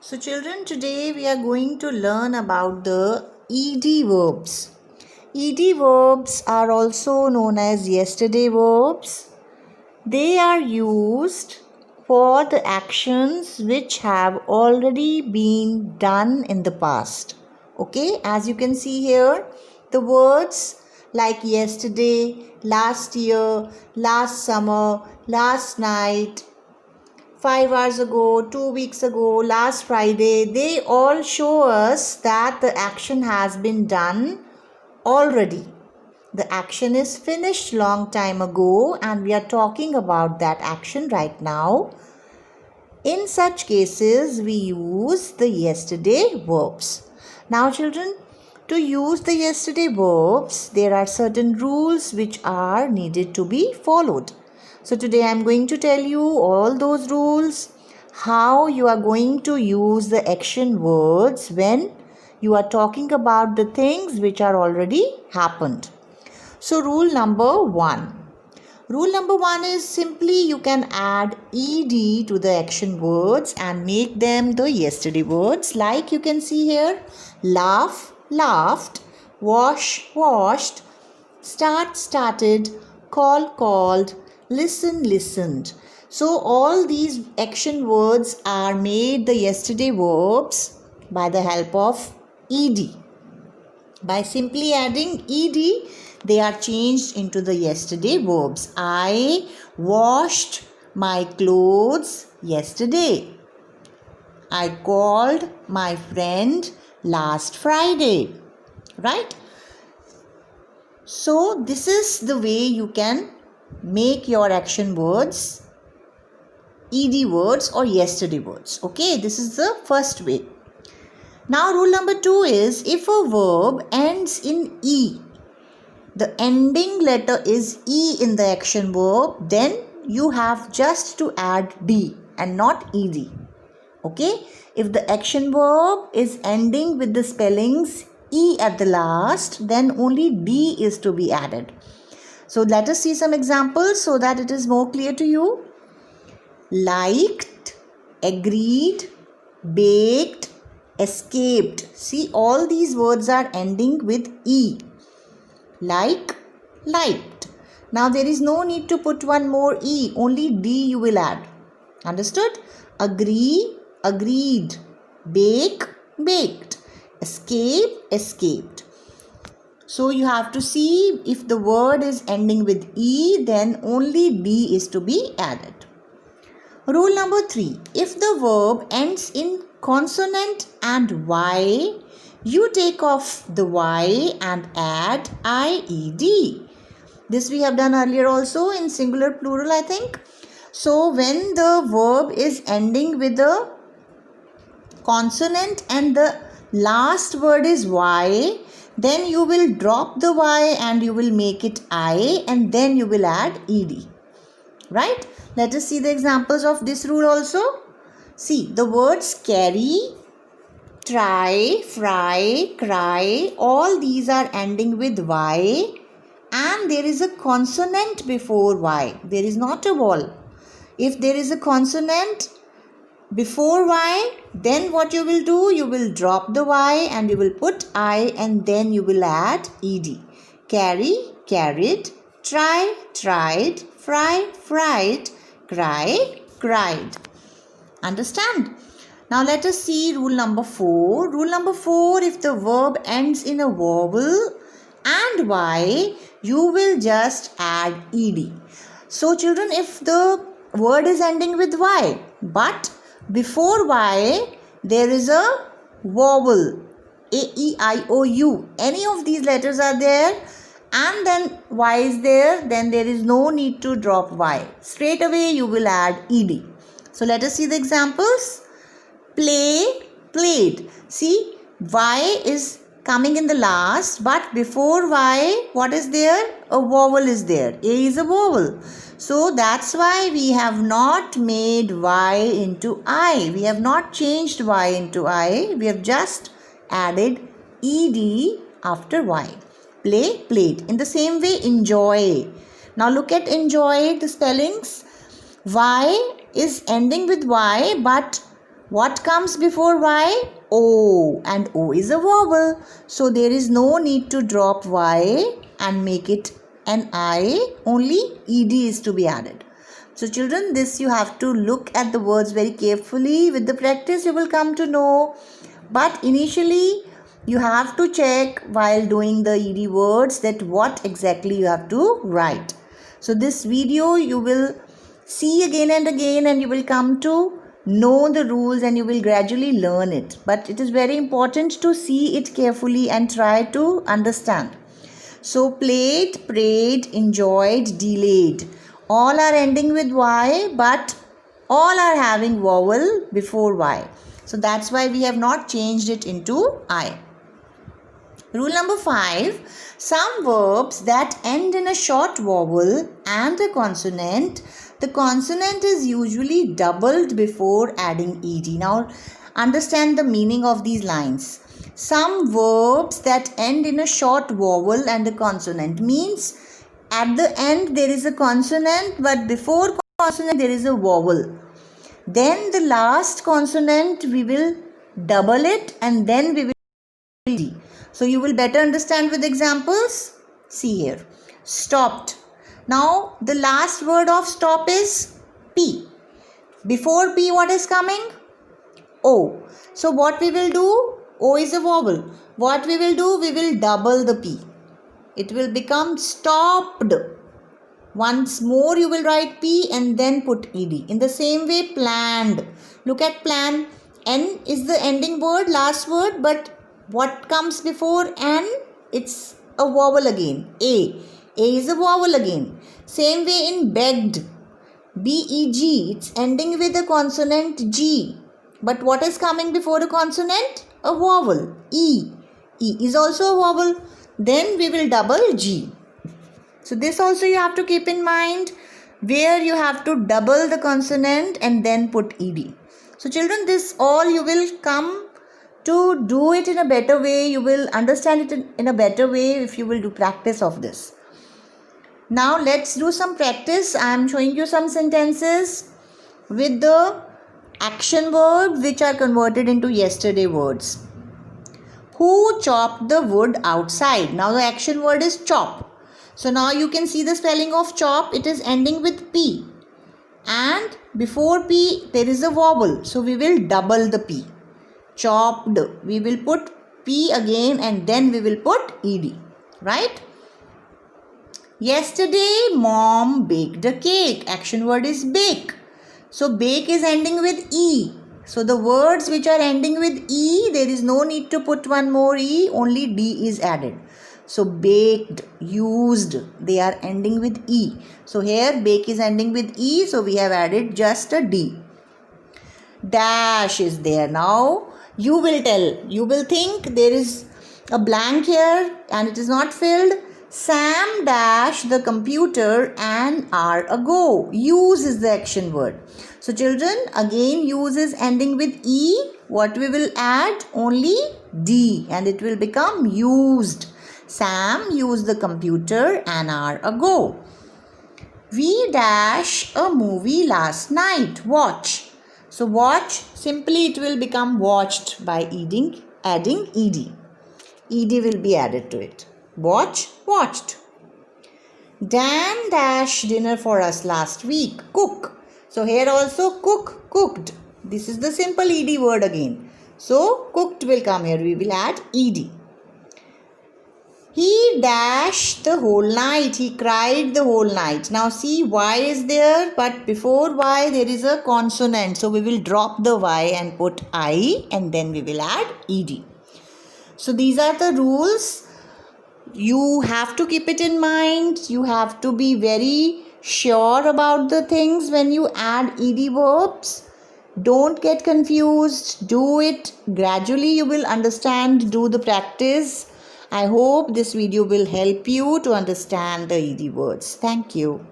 So children, today we are going to learn about the ED verbs. ED verbs are also known as yesterday verbs. They are used for the actions which have already been done in the past. Okay, as you can see here, the words like yesterday, last year, last summer, last night, 5 hours ago, 2 weeks ago, last Friday, they all show us that the action has been done already. The action is finished long time ago and we are talking about that action right now. In such cases, we use the yesterday verbs. Now children, to use the yesterday verbs, there are certain rules which are needed to be followed. So today I am going to tell you all those rules, how you are going to use the action words when you are talking about the things which are already happened. So rule number 1. Rule number 1 is simply you can add ed to the action words and make them the yesterday words, like you can see here: laugh, laughed, wash, washed, start, started, call, called, listen, listened. So all these action words are made the yesterday verbs by the help of ed. By simply adding ed, they are changed into the yesterday verbs. I washed my clothes yesterday. I called my friend last Friday. Right? So this is the way you can make your action words ed words or yesterday words. Okay, this is the first way. Now rule number 2 is, if a verb ends in E, the ending letter is E in the action verb, then you have just to add D and not ED. Okay? If the action verb is ending with the spellings E at the last, then only D is to be added. So let us see some examples so that it is more clear to you. Liked, agreed, baked, escaped. See, all these words are ending with E. Like, liked. Now there is no need to put one more E, only D you will add. Understood? Agree, agreed. Bake, baked. Escape, escaped. So you have to see, if the word is ending with E, then only D is to be added. Rule number 3. If the verb ends in consonant and Y, you take off the Y and add IED. This we have done earlier also in singular plural, I think. So when the verb is ending with a consonant and the last word is Y, then you will drop the Y and you will make it I, and then you will add ED. Right? Let us see the examples of this rule also. See, the words carry, try, fry, cry, all these are ending with Y, and there is a consonant before Y. There is not a vowel. If there is a consonant before Y, then what you will do? You will drop the Y and you will put I, and then you will add ED. Carry, carried, try, tried, fry, fried, cry, cried. Understand? Now let us see rule number 4. Rule number 4, if the verb ends in a vowel and Y, you will just add ED. So children, if the word is ending with Y, but before Y there is a vowel, A-E-I-O-U, any of these letters are there, and then Y is there, then there is no need to drop Y. Straight away you will add ED. So let us see the examples. Play, played. See, Y is coming in the last, but before Y, what is there? A vowel is there. A is a vowel. So that's why we have not made Y into I. We have not changed Y into I. We have just added ED after Y. Play, played. In the same way, enjoy. Now look at enjoy, the spellings. Y is ending with Y, but What comes before Y? O, and O is a vowel. So there is no need to drop Y and make it an I, only ED is to be added. So children, this you have to look at the words very carefully. With the practice you will come to know. But initially you have to check while doing the ED words that what exactly you have to write. So this video you will see again and again, and you will come to know the rules and you will gradually learn it. But it is very important to see it carefully and try to understand. So played, prayed, enjoyed, delayed. All are ending with Y, but all are having vowel before Y. So that's why we have not changed it into I. Rule number 5. Some verbs that end in a short vowel and a consonant, the consonant is usually doubled before adding ed. Now understand the meaning of these lines. Some verbs that end in a short vowel and a consonant means at the end there is a consonant, but before consonant there is a vowel. Then the last consonant we will double it and then we will ed. So you will better understand with examples. See here. Stopped. Now the last word of stop is P. Before P what is coming? O. So what we will do? O is a vowel. What we will do? We will double the P. It will become stopped. Once more you will write P and then put ed. In the same way, planned. Look at plan. N is the ending word, last word, but what comes before N? It's a vowel again. A. A is a vowel again. Same way in begged. B-E-G. It's ending with a consonant G. But what is coming before a consonant? A vowel. E. E is also a vowel. Then we will double G. So this also you have to keep in mind, where you have to double the consonant and then put ed. So children, this all you will come to do it in a better way. You will understand it in a better way if you will do practice of this. Now let's do some practice. I am showing you some sentences with the action verbs which are converted into yesterday words. Who chopped the wood outside? Now the action word is chop. So now you can see the spelling of chop. It is ending with P. And before P there is a vowel. So we will double the P. Chopped. We will put P again and then we will put ed. Right? Yesterday mom baked a cake. Action word is bake. So bake is ending with E. So the words which are ending with E, there is no need to put one more E, only D is added. So baked, used, they are ending with E. So here bake is ending with E, so we have added just a D. Dash is there. Now you will tell, you will think there is a blank here and it is not filled. Sam dashed the computer an hour ago. Use is the action word. So children, again use is ending with E. What we will add? Only D and it will become used. Sam used the computer an hour ago. We dash a movie last night. Watch. So watch, simply it will become watched by adding ed. Ed will be added to it. Watch, watched. Dan dashed dinner for us last week. Cook. So here also cook, cooked. This is the simple ed word again. So cooked will come here. We will add ed. He dashed the whole night. He cried the whole night. Now see, Y is there, but before Y there is a consonant. So we will drop the Y and put I and then we will add ed. So these are the rules. You have to keep it in mind. You have to be very sure about the things when you add ed verbs. Don't get confused. Do it gradually. You will understand. Do the practice. I hope this video will help you to understand the ed words. Thank you.